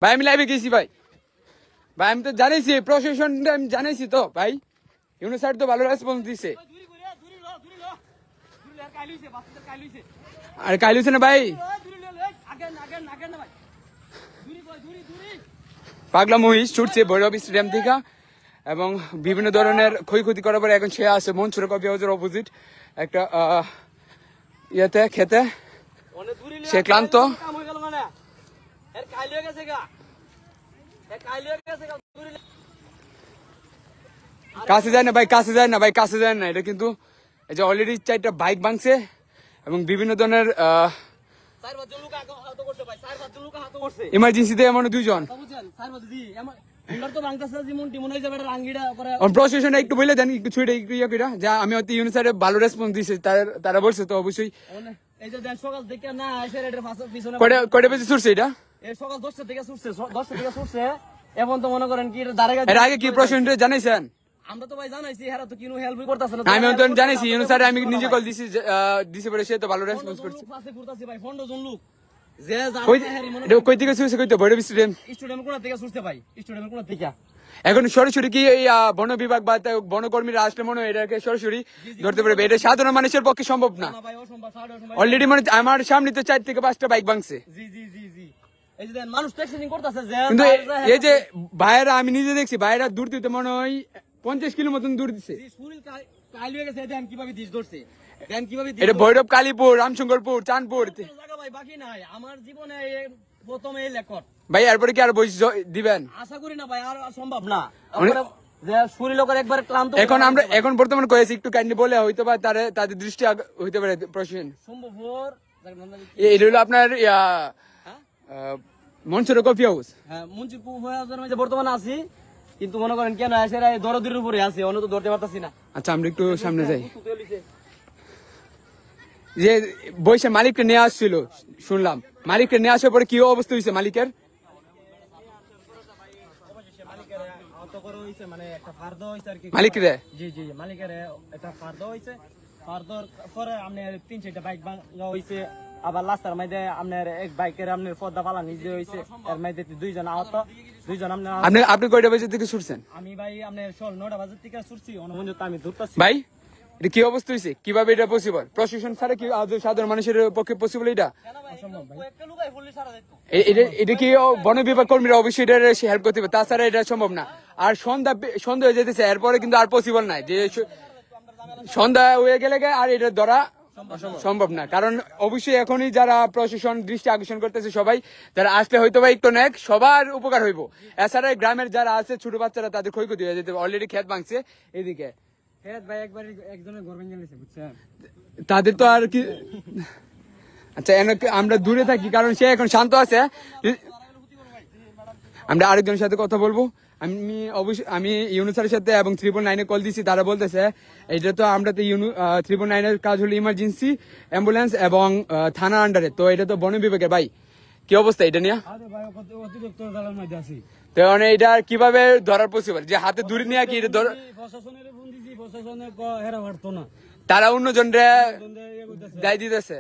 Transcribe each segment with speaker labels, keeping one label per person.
Speaker 1: ভাই আমি লাইভে গেছি ভাই ভাই আমি তো জানাইছি প্রশাসন আমি জানাইছি তো ভাই ইউনুস স্যার তো ভালো রেসপন্স দিছে আর কাইলুছে না ভাই পাগলা মহিষ ছুটছে ভৈরব স্টেডিয়াম থেকে এবং বিভিন্ন ধরনের ক্ষয়ক্ষতি করার পরে এখন সে আছে মনসুরা কফি হাউসের অপোজিট একটা ইয়েতে খেতে সে ক্লান্ত কাছে যায় না ভাই কাছে যায় না ভাই কাছে যায় না এটা কিন্তু এই যে অলরেডি 4টা বাইক ভাঙছে এবং বিভিন্ন ধরনের ইমার্জেন্সিতে এমন 2 জন প্রশাসন একটু বলে দেন একটু ছুটে একটু ইয়ে করে যা আমি হয়তো ইউনিসারে ভালো রেসপন্স দিয়েছি তারা বলছে তো অবশ্যই কয়টা বেজে ছুটছে এটা
Speaker 2: সকাল 10টা থেকে ছুটছে এখন তো মনে করেন কি
Speaker 1: এর আগে কি প্রশাসনকে জানাইছেন
Speaker 2: আমরা তো ভাই জানাইছি এরা তো কিনো হেল্প করতেছে না
Speaker 1: আমি তো জানাইছি ইউনিসারে আমি নিজে কল দিছি পরে সে তো ভালো রেসপন্স করছে
Speaker 2: ভাই 15 জন লোক
Speaker 1: কই থেকে ছুটছে কই তো ভৈরব
Speaker 2: স্টুডেন্ট কোন থেকে ছুটছে ভাই স্টুডেন্ট কোন থেকে
Speaker 1: এখন সরাসরি কি এই বন বিভাগ বা বনকর্মীরা আসলে মনে হয় এটাকে সরাসরি ধরতে পারবে এটা সাধারণ মানুষের পক্ষে সম্ভব না অলরেডি মানে আমার সামনে তো 4 থেকে 5টা বাইক ভাঙছে
Speaker 2: এই যে মানুষ টেক্সিং করতেছে
Speaker 1: কিন্তু এই যে ভাইয়েরা আমি নিজে দেখছি ভাইয়েরা দূর দিতে মনে হয় 50 কিলো মতন দূর দিছে
Speaker 2: কিভাবে দিস ধরছে
Speaker 1: এটা ভৈরব কালীপুর রামশঙ্করপুর চাঁদপুর
Speaker 2: ভাই বাকি নাই আমার জীবনে প্রথম এই রেকর্ড
Speaker 1: ভাই এরপরে কি আর বয়স দিবেন
Speaker 2: আশা করি না ভাই আর সম্ভব না একবার ক্লান্ত
Speaker 1: এখন বর্তমানে কয়েছে একটু কাইন্ডলি বলে হয়তো বা তাদের দৃষ্টি হইতে পারে প্রশাসন এটা হলো আপনার মনসুরা কফি হাউস
Speaker 2: হ্যাঁ মনসুর কফি হাউসের মধ্যে বর্তমানে আছি কিন্তু মনে করেন কেন আছে দরদির উপরে আছে অন্য তো ধরতে পারতাছি না
Speaker 1: আচ্ছা আমরা একটু সামনে যাই যে বইসে মালিককে নিয়ে আসছিল শুনলাম মালিককে নিয়ে আসার পরে কি অবস্থা হয়েছে মালিকের মালিকের তিন চারটা বাইক হয়েছে আবার লাস্টার মধ্যে আপনার এক বাইকের আপনার পদ্মা পালা নিজে হয়েছে এর মধ্যে 2 জন আহত 2 জন আপনি কয়টা বাজে থেকে ছুটছেন আমি ভাই আপনার 9টা বাজে থেকে ছুটছি আমি ধরতেছি ভাই এটা কি অবস্থা হয়েছে কিভাবে এটা পসিবল প্রশাসন ছাড়া কি সাধারণ মানুষের পক্ষে পসিবল এটা এটা কি বন বিভাগ কর্মীরা অবশ্যই এটা হেল্প করতে হবে তাছাড়া এটা সম্ভব না আর সন্ধ্যা হয়ে যেতেছে এরপরে কিন্তু আর পসিবল নাই যে সন্ধ্যা হয়ে গেলে আর এটা ধরা সম্ভব না কারণ অবশ্যই এখনই যারা প্রশাসন দৃষ্টি আকর্ষণ করতেছে সবাই যারা আসলে হয়তো বা একটু নেক সবার উপকার হইব এছাড়া গ্রামের যারা আছে ছোট বাচ্চারা তাদের ক্ষয়ক্ষতি হয়ে যেতে অলরেডি ক্ষেত ভাঙছে এদিকে তাদের তো আর কি আচ্ছা আমরা দূরে থাকি কারণ সে এখন শান্ত আছে আমরা আরেকজনের সাথে কথা বলবো আমি ইউনুসের সাথে এবং 999 কল দিছি তারা বলতেছে এটা তো আমরা তো 999 কাজ হলো ইমার্জেন্সি অ্যাম্বুলেন্স এবং থানা আন্ডারে তো এটা তো বন বিভাগের ভাই কি অবস্থা এটা নিয়ে তো এটা কিভাবে ধরার পসিবল যে হাতে দূরে নিয়ে কি তারা অন্যজন দায় দিতেছে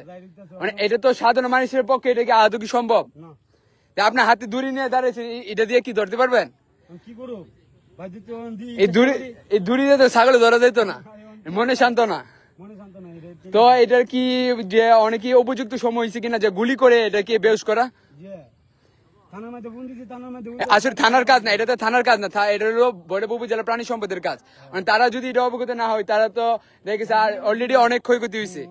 Speaker 1: মানে এটা তো সাধারণ মানুষের পক্ষে এটা কি আদৌ কি সম্ভব আপনার হাতে দূরে নিয়ে দাঁড়িয়েছে এটা দিয়ে কি ধরতে পারবেন এই দূরে তো ছাগলে ধরা যেত না মনে শান্ত না তো এটার কি যে অনেকে উপযুক্ত সময় হয়েছে কিনা যে গুলি করে এটা কি বেশ করা আসলে থানার কাজ না এটা তো থানার কাজ না এটা হলো ভৈরব উপজেলা প্রাণী সম্পদের কাজ মানে তারা যদি এটা অবগত না হয় তারা তো দেখেছে আর অলরেডি অনেক ক্ষয়ক্ষতি হয়েছে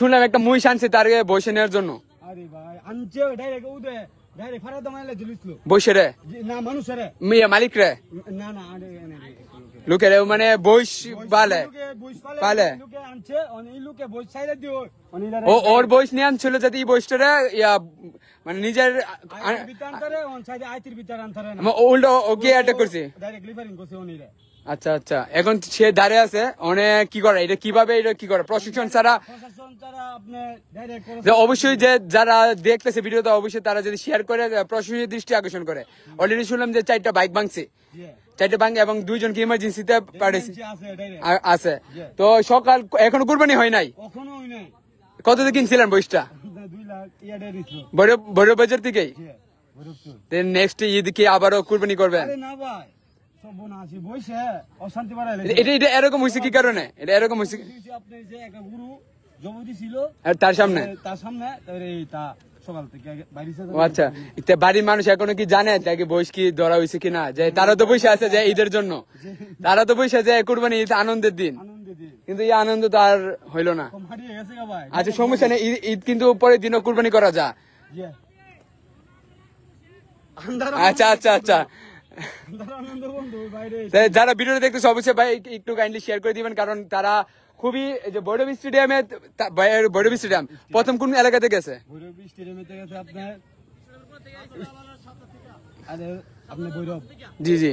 Speaker 1: শুনলাম একটা মহিষ আনছে তার বসে নেওয়ার জন্য বসে রে মালিক রে লোকের মানে বইস পালে ওর বইস নিয়ে আনছিল যাতে এই বইসটা মানে নিজের উল্টো ওকে অ্যাটাক করছে আচ্ছা আচ্ছা এখন সে দাঁড়িয়ে আছে অনেক কি করে এটা কিভাবে এটা কি করে প্রশিক্ষণ ছাড়া অবশ্যই যে যারা দেখতেছে ভিডিওটা অবশ্যই তারা যদি শেয়ার করে প্রশাসনের দৃষ্টি আকর্ষণ করে অলরেডি শুনলাম যে 4টা বাইক ভাঙছে 4টা ভাঙে এবং 2 জনকে ইমার্জেন্সিতে পাঠিয়েছে আছে তো সকাল এখনো কুরবানি হয় নাই কত দিয়ে কিনছিলেন বইসটা
Speaker 3: ইয়াডে দিছিল
Speaker 1: ভৈরব বাজার থেকেই
Speaker 3: ভৈরবপুর।
Speaker 1: নেক্সট ঈদ কি আবারও কুরবানি করবেন?
Speaker 3: আরে না ভাই, সব বোন আছে বইছে অশান্তি বাড়াইলে।
Speaker 1: এটা এরকম হয়েছে কি কারণে? এটা এরকম হয়েছে
Speaker 3: আপনি যে একটা গুরু জবদি ছিল
Speaker 1: আর তার সামনে?
Speaker 3: তার সামনে তারপরে এই তা সকাল থেকে বাইরেছে।
Speaker 1: ও আচ্ছা, ইতে বাড়ির মানুষ এখনো কি জানে যে বয়স কি ধরা হয়েছে কিনা? যে তারা তো বসে আছে যে ঈদের জন্য, তারা তো বসে আছে কুরবানি ঈদ আনন্দের দিন,
Speaker 3: আনন্দে দিয়ে
Speaker 1: কিন্তু এই আনন্দ তো আর হইলো না।
Speaker 3: কম হারিয়ে গেছে গা ভাই।
Speaker 1: আচ্ছা সমস্যা নেই, ঈদ কিন্তু পরের দিনও কুরবানি করা যা।
Speaker 3: জি। আন্ধার
Speaker 1: আচ্ছা আচ্ছা আচ্ছা,
Speaker 3: আনন্দ বন্ধু বাইরে।
Speaker 1: তাই যারা ভিডিওটা দেখতেছে অবশ্যই ভাই একটু কাইন্ডলি শেয়ার করে দিবেন, কারণ তারা খুবই এই যে ভৈরব স্টেডিয়ামে, ভৈরব স্টেডিয়াম প্রথম কোন এলাকাতে গেছে?
Speaker 3: ভৈরব স্টেডিয়ামে গেছে আপনার, আরে আপনি ভৈরব
Speaker 1: জি জি,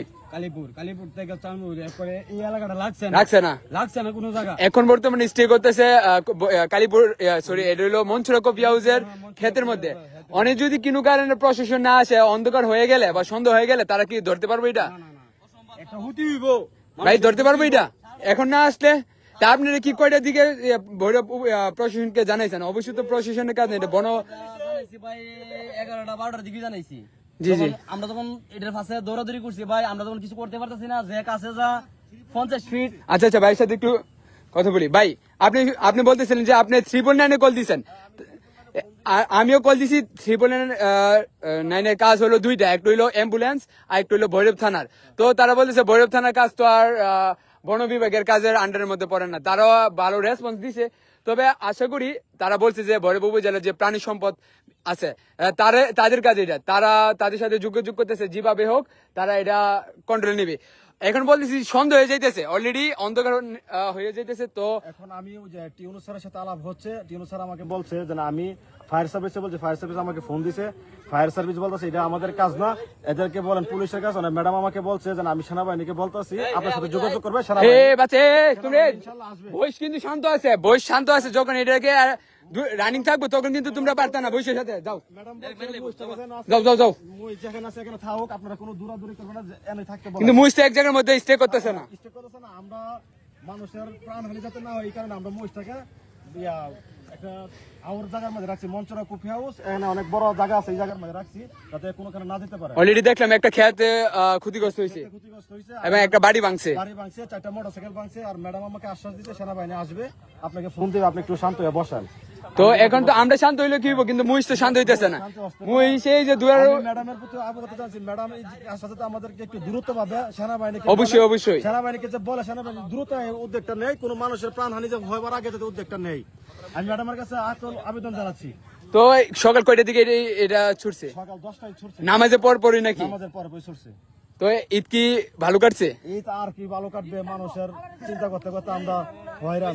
Speaker 3: কালীপুর থেকে চাঁদপুর এরপরে এই এলাকাটা লাগছে
Speaker 1: রাখছে না
Speaker 3: কোনো জায়গা।
Speaker 1: এখন বর্তমানে স্টে করতেছে কালীপুর, সরি এটা হলো মনসুরা কফি হাউসের ক্ষেতের মধ্যে। অনেক যদি কোনো কারণে প্রশাসন না আসে, অন্ধকার হয়ে গেলে বা সন্ধ্যা হয়ে গেলে, তারা কি ধরতে পারবে এটা?
Speaker 3: একটা হুতি হইব
Speaker 1: ভাই ধরতে পারবে এটা এখন না আসলে? তা আপনারা কি কয়টার দিকে ভৈরব প্রশাসনকে জানাইছেন? অবশ্যই তো প্রশাসনের কাজ এটা বন।
Speaker 2: জানাইছি ভাই 11টা 12টার দিকে জানাইছি।
Speaker 1: জি জি,
Speaker 2: আমরা যখন এটার পাশে দৌড়াদৌড়ি করছি ভাই, আমরা যখন কিছু করতে পারতেছি না, যে কাছে যা 50 ফিট।
Speaker 1: আচ্ছা আচ্ছা, ভাইয়ের সাথে একটু কথা বলি। ভাই আপনি বলতেছিলেন যে আপনি 999 কল দিয়েছেন, আর আমিও কল দিছি। 999 কাজ হলো দুইটা, একটা হইলো অ্যাম্বুলেন্স আর একটা হইলো ভৈরব থানার। তো তারা বলতেছে ভৈরব থানার কাজ তো আর বন বিভাগের কাজের আন্ডারের মধ্যে পড়ে না। তারাও ভালো রেসপন্স দিছে, তবে আশা করি তারা বলছে যে ভৈরব উপজেলার যে প্রাণী সম্পদ আছে তাদের কাজ এটা, তারা তাদের সাথে যোগাযোগ করতেছে, যেভাবে হোক তারা এটা কন্ট্রোল নিবে। এখন বলতেছি সন্দেহ হয়ে যাইতেছে, অলরেডি অন্ধকার হয়ে যাইতেছে। তো
Speaker 3: এখন আমি ওই যে টিউনু স্যারের সাথে আলাপ হচ্ছে, টিউনু স্যার আমাকে বলছে যে না, আমি ফায়ার সার্ভিসে বলছি, ফায়ার সার্ভিস আমাকে ফোন দিছে, ফায়ার সার্ভিস বলতেছে এটা আমাদের কাজ না, এদেরকে বলেন পুলিশের কাজ। ম্যাডাম আমাকে বলছে যে না, আমি সেনাবাহিনীকে বলতেছি আপনার সাথে যোগাযোগ করবে
Speaker 1: এ
Speaker 3: সেনাবাহিনী।
Speaker 1: বাচ্চা তুমি
Speaker 3: ইনশাআল্লাহ আসবে।
Speaker 1: বয়স কিন্তু শান্ত আছে, বয়স শান্ত আছে। যখন এটাকে রানিং থাকবো তখন কিন্তু তোমরা পারতা না। বয়সের সাথে যাও
Speaker 3: ম্যাডাম বলছে
Speaker 1: যাও যাও যাও,
Speaker 3: মই যেখানে আছে এখানে থাকুক, আপনারা কোনো দূরাদূরি করবেন না, এনে থাকতে বলেন।
Speaker 1: কিন্তু মুইস তো এক জায়গার মধ্যে স্টে করতেছে না।
Speaker 3: ইষ্ট করতেছে না, আমরা মানুষের প্রাণহানি যাতে না হয় এই কারণে আমরা মহিষটাকে একটা আউর জায়গার মধ্যে রাখছি, মঞ্চরা কফি হাউস, এখানে অনেক বড় জায়গা আছে, এই জায়গার মধ্যে রাখছি যাতে কোনোখানে না যেতে পারে।
Speaker 1: অলরেডি দেখলাম একটা খেয়াতে ক্ষতিগ্রস্ত হয়েছে
Speaker 3: ক্ষতিগ্রস্ত হয়েছে,
Speaker 1: এবং একটা বাড়ি ভাঙছে।
Speaker 3: গাড়ি ভাঙছে, 4টা মোটরসাইকেল ভাঙছে। আর ম্যাডাম আমাকে আশ্বাস দিচ্ছে সেনাবাহিনী আসবে, আপনাকে ফোন দেবে, আপনি একটু শান্ত হয়ে বসেন।
Speaker 1: তো এখন তো আমরা শান্ত হইলে কি হইব, কিন্তু মুইস তো শান্ত হইতেছে না। মুইস এই যে
Speaker 3: ম্যাডামের প্রতি অবগত জানছি, ম্যাডাম এই আশ্বাসে আমাদেরকে একটু দূরত্ব পাবে, সেনাবাহিনীকে
Speaker 1: অবশ্যই অবশ্যই
Speaker 3: সেনাবাহিনীকে যে বলে সেনাবাহিনী দ্রুত উদ্যোগটা নেই, কোনো মানুষের প্রাণহানি যে হবার আগে যাতে উদ্যোগটা নেই। আমি ম্যাডামের কাছে আবেদন জানাচ্ছি।
Speaker 1: তো সকাল কয়টার দিকে এটা ছুটছে?
Speaker 3: সকাল 10টায় ছুটছে,
Speaker 1: নামাজের পরই নাকি?
Speaker 3: নামাজের পরে বই ছুটছে।
Speaker 1: তো ঈদ কি ভালো কাটছে?
Speaker 3: এই তো আর কি ভালো কাটবে, মানুষের চিন্তা করতে করতে আমরা হয়রান।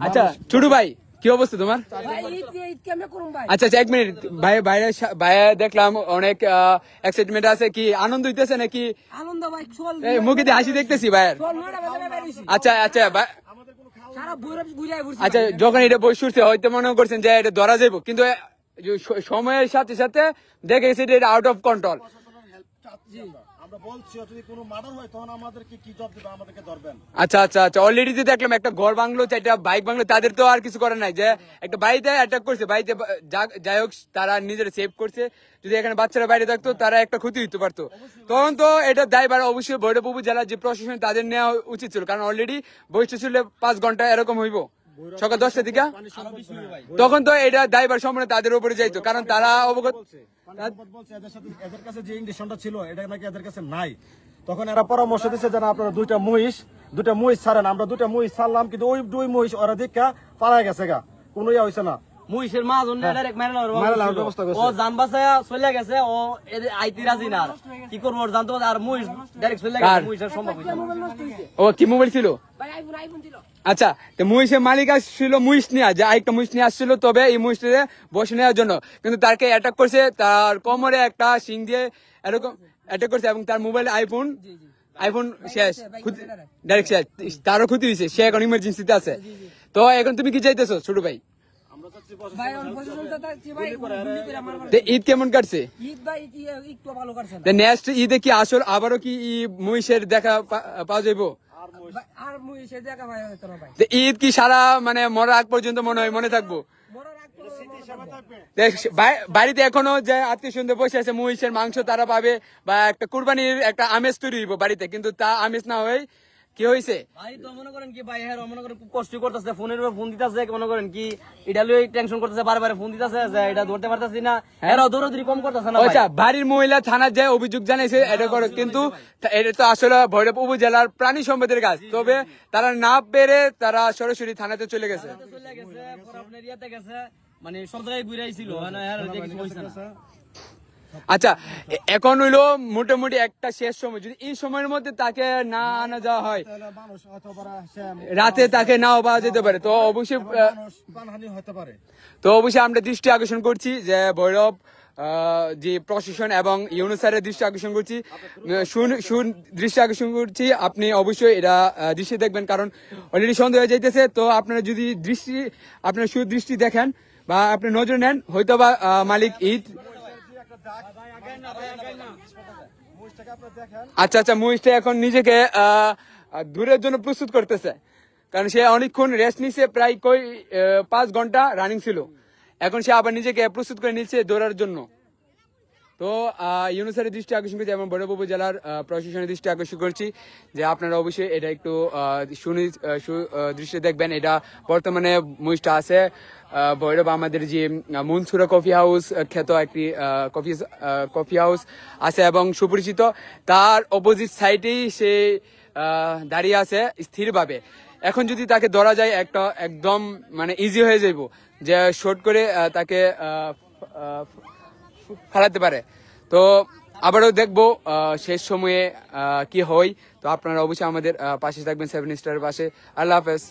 Speaker 1: আচ্ছা ছোট ভাই, কি অবস্থা তোমার? আচ্ছা আচ্ছা, 1 মিনিট ভাই, ভাইয়া দেখলাম অনেক এক্সাইটমেন্ট আছে, কি আনন্দ হইতেছে নাকি?
Speaker 4: আনন্দ ভাই,
Speaker 1: এই মুখে দিয়ে হাসি দেখতেছি ভাইয়ের। আচ্ছা আচ্ছা
Speaker 4: সারা বৈরব ঘুরে ঘুরছে।
Speaker 1: আচ্ছা, যখন এটা বই শুরছে হয়তো মনে করছেন যে এটা ধরা যাইব, কিন্তু সময়ের সাথে সাথে দেখে গেছে এটা আউট অফ কন্ট্রোল।
Speaker 3: আমরা বলছি যদি কোনো মার্ডার হয় তখন আমাদেরকে কি জব দিবে, আমাদেরকে ধরবেন।
Speaker 1: আচ্ছা আচ্ছা আচ্ছা, অলরেডি যে দেখলাম একটা ঘর ভাঙলো, 4টা বাইক ভাঙলো, তাদের তো আর কিছু করার নাই, যে একটা বাড়িতে অ্যাটাক করছে, বাড়িতে যাই হোক তারা নিজেরা সেভ করছে। যদি এখানে বাচ্চারা বাইরে থাকতো তারা একটা ক্ষতি হইতে পারতো। তখন তো এটা দায়ভার অবশ্যই ভৈরব উপজেলার যে প্রশাসন তাদের নেওয়া উচিত ছিল, কারণ অলরেডি বৈশিষ্ট্য ছিল 5 ঘন্টা এরকম হইব সকাল 10টার দিকে, তখন তো এটা দায়ভার সম্পূর্ণ তাদের উপরে যাইতো, কারণ তারা অবগত
Speaker 3: বলছে এদের সাথে, এদের কাছে যে ইন্ডিশনটা ছিল এটা নাকি এদের কাছে নাই। তখন এরা পরামর্শ দিচ্ছে যে আপনারা দুইটা মহিষ ছাড়েন। আমরা 2টা মহিষ ছাড়লাম, কিন্তু ওই 2 মহিষ ওরা দীক্ষা পালায় গেছে গা, কোনো ইয়া হইছে না।
Speaker 2: মুইশের মা জন্য ডাইরেক্ট মেরে
Speaker 3: মারার ব্যবস্থা করছে।
Speaker 2: ও জান বাঁচায়া চলে গেছে, ও এদের আইতি রাজি না, আর কি করবো ওর জানতো। আর মুইশ ডাইরেক্ট চলে গেছে, মুইশের সম্ভব হইছে না।
Speaker 1: ও কি মোবাইল ছিল?
Speaker 4: ভাই আইফোন ছিল।
Speaker 1: আচ্ছা, তো মহিষের মালিক আসছিল মহিষ নিয়ে, যে আরেকটা মহিষ নিয়ে আসছিল, তবে এই মহিষটা বসে নেওয়ার জন্য, কিন্তু তাকে অ্যাটাক করছে, তার কোমরে একটা শিং দিয়ে এরকম অ্যাটাক করছে, এবং তার মোবাইল আইফোন শেষ, ডাইরেক্ট শেষ, তারও ক্ষতি হয়েছে, সে এখন ইমার্জেন্সিতে আছে। তো এখন তুমি কি চাইতেছো ছোট ভাই?
Speaker 4: ভাই প্রশাসনটা চাচ্ছি ভাই গুলি করে মারবার।
Speaker 1: তো ঈদ কেমন কাটছে?
Speaker 4: ঈদ ভাই একটু ভালো কাটছে না।
Speaker 1: নেক্সট ঈদে কি আসল আবারও কি মহিষের দেখা পাওয়া যাইবো?
Speaker 4: ভাই, আর মুই সে দেখা ভাই হতো না ভাই।
Speaker 1: ঈদ কি সারা মানে মরার আগ পর্যন্ত মনে থাকবো?
Speaker 4: মরার আগ
Speaker 1: দেখ, বাড়িতে এখনো যে আত্মীয় স্বজন বসে আছে মহিষের মাংস তারা পাবে বা একটা কুরবানির একটা আমেজ তৈরি হইব বাড়িতে, কিন্তু তা আমেজ না হয়ে কি হয়েছে
Speaker 2: ভাই তো মনে করেন কি ভাই হ্যাঁ মনে করেন খুব কষ্ট করতেছে, ফোনের উপর ফোন দিতেছে, মনে করেন কি এটা লই টেনশন করতেছে, বারবার ফোন দিতেছে যে এটা ধরতে পারতেছি না, এরাও দৌড়াদৌড়ি কম করতেছে না ভাই।
Speaker 1: আচ্ছা, বাড়ির মহিলা থানার যে অভিযোগ জানাইছে এটা করে, কিন্তু এটা তো আসলে ভৈরব উপজেলার প্রাণী সম্পদের কাজ, তবে তারা না পেরে তারা সরাসরি থানাতে চলে গেছে।
Speaker 2: চলে গেছে পরে আপনার ইয়াতে গেছে, মানে সব জায়গায় ঘুরে আইছিল মানে আর কিছু হইছে না।
Speaker 1: আচ্ছা, এখন হইলো মোটামুটি একটা শেষ সময়, যদি এই সময়ের মধ্যে তাকে না আনা যাওয়া হয়,
Speaker 3: তাহলে মানুষ হয়তো
Speaker 1: রাতে তাকে নাও পাওয়া যেতে পারে, তো অবশ্যই
Speaker 3: প্রাণহানি হতে পারে।
Speaker 1: আমরা দৃষ্টি আকর্ষণ করছি যে ভৈরব যে প্রশাসন এবং ইউনুস স্যারের দৃষ্টি আকর্ষণ করছি, দৃষ্টি আকর্ষণ করছি, আপনি অবশ্যই এটা দৃষ্টি দেখবেন, কারণ অলরেডি সন্দেহ হয়ে যাইতেছে। তো আপনারা যদি আপনার সুদৃষ্টি দেখেন বা আপনি নজর নেন, হয়তো বা মালিক ঈদ। আচ্ছা, মহিষটা এখন নিজেকে দূরের জন্য প্রস্তুত করতেছে, কারণ সে অনেকক্ষণ রেস্ট নিছে, প্রায় 5 ঘন্টা রানিং ছিল, এখন সে আবার নিজেকে প্রস্তুত করে নিচ্ছে দৌড়ার জন্য। তো ইউনুসের দৃষ্টি আকর্ষণ করছি এবং ভৈরব উপজেলার প্রশাসনের দৃষ্টি আকর্ষণ করছি যে আপনারা অবশ্যই এটা একটু দৃষ্টি দেখবেন। এটা বর্তমানে মহিষটা আছে ভৈরব আমাদের যে মনসুরা কফি হাউস খ্যাত একটি কফি হাউস আছে এবং সুপরিচিত, তার অপোজিট সাইডেই সে দাঁড়িয়ে আছে স্থিরভাবে। এখন যদি তাকে ধরা যায় একদম মানে ইজি হয়ে যাইব যে শর্ট করে তাকে ফেলাতে পারে। তো আবারও দেখবো শেষ সময়ে কি হয়। তো আপনারা অবশ্যই আমাদের পাশে থাকবেন, 7 স্টারের পাশে। আল্লাহ হাফেজ।